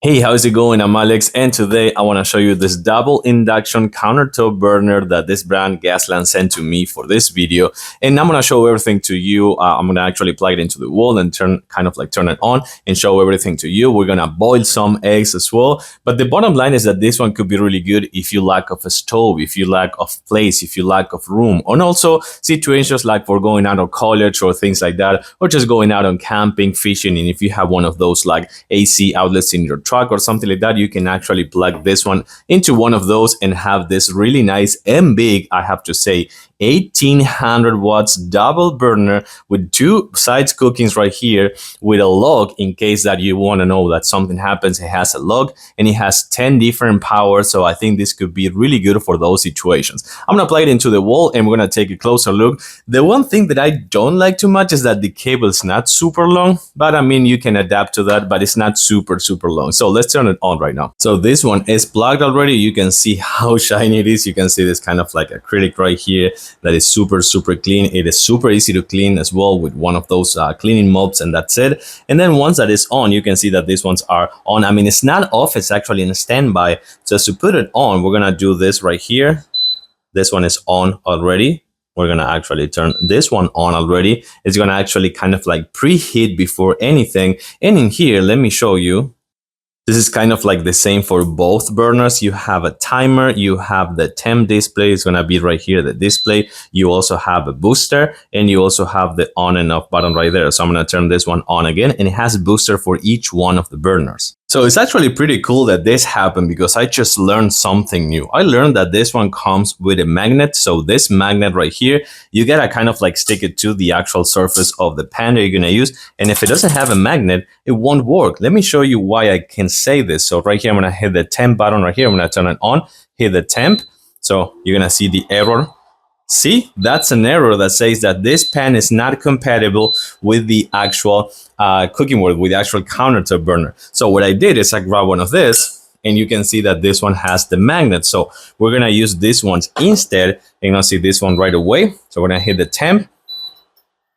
Hey, how's it going? I'm Alex, and today I want to show you this double induction countertop burner that this brand GASLAND sent to me for this video. And I'm going to show everything to you. I'm going to actually plug it into the wall and turn it on and show everything to you. We're going to boil some eggs as well. But the bottom line is that this one could be really good if you lack of a stove, if you lack of place, if you lack of room, and also situations like for going out of college or things like that, or just going out on camping, fishing. And if you have one of those like AC outlets in your truck or something like that, you can actually plug this one into one of those and have this really nice and big, I have to say, 1800 watts double burner with two sides cookings right here with a log in case that you want to know that something happens. It has a log and it has 10 different powers, so I think this could be really good for those situations. I'm gonna plug it into the wall and we're gonna take a closer look. The one thing that I don't like too much is that the cable is not super long, but I mean you can adapt to that, but it's not super long. So let's turn it on right now. So this one is plugged already. You can see how shiny it is. You can see this kind of like acrylic right here that is super clean. It is super easy to clean as well with one of those cleaning mops, and that's it. And then once that is on, you can see that these ones are on. I mean, it's not off, it's actually in standby. Just to put it on, we're gonna do this right here. This one is on already. We're gonna actually turn this one on already. It's gonna actually kind of like preheat before anything. And in here, let me show you. This is kind of like the same for both burners. You have a timer, you have the temp display, it's gonna be right here, the display. You also have a booster, and you also have the on and off button right there. So I'm gonna turn this one on again, and it has a booster for each one of the burners. So it's actually pretty cool that this happened because I just learned something new. I learned that this one comes with a magnet. So this magnet right here, you gotta kind of like stick it to the actual surface of the pan that you're gonna use. And if it doesn't have a magnet, it won't work. Let me show you why I can say this. So right here, I'm gonna hit the temp button right here. I'm gonna turn it on, hit the temp. So you're gonna see the error. See, that's an error that says that this pan is not compatible with the actual cooking board, with the actual countertop burner. So what I did is I grabbed one of this, and you can see that this one has the magnet. So we're gonna use this ones instead. You're gonna see this one right away. So we're gonna hit the temp,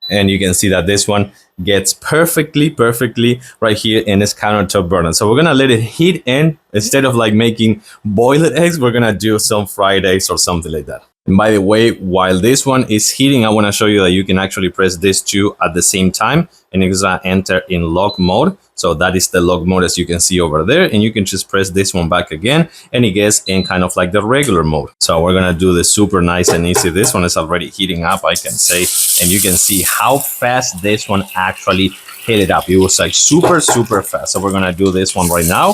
and you can see that this one gets perfectly right here in this countertop burner. So we're gonna let it heat in. Instead of like making boiled eggs, we're gonna do some fried eggs or something like that. And by the way, while this one is heating, I want to show you that you can actually press this two at the same time, and it's gonna enter in log mode. So that is the log mode, as you can see over there, and you can just press this one back again and it gets in kind of like the regular mode. So we're gonna do this super nice and easy. This one is already heating up, I can say, and you can see how fast this one actually heated up. It was like super fast. So we're gonna do this one right now.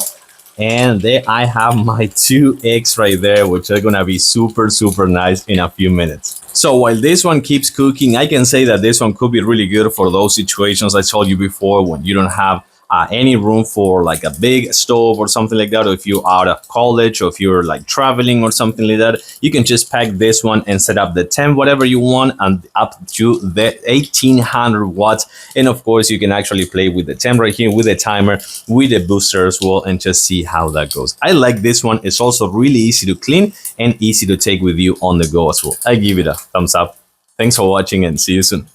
And there I have my two eggs right there, which are gonna be super nice in a few minutes. So while this one keeps cooking, I can say that this one could be really good for those situations I told you before, when you don't have any room for like a big stove or something like that, or if you're out of college, or if you're like traveling or something like that, you can just pack this one and set up the temp whatever you want and up to the 1800 watts. And of course you can actually play with the temp right here, with the timer, with the booster as well, and just see how that goes. I like this one. It's also really easy to clean and easy to take with you on the go as well. I give it a thumbs up. Thanks for watching and see you soon.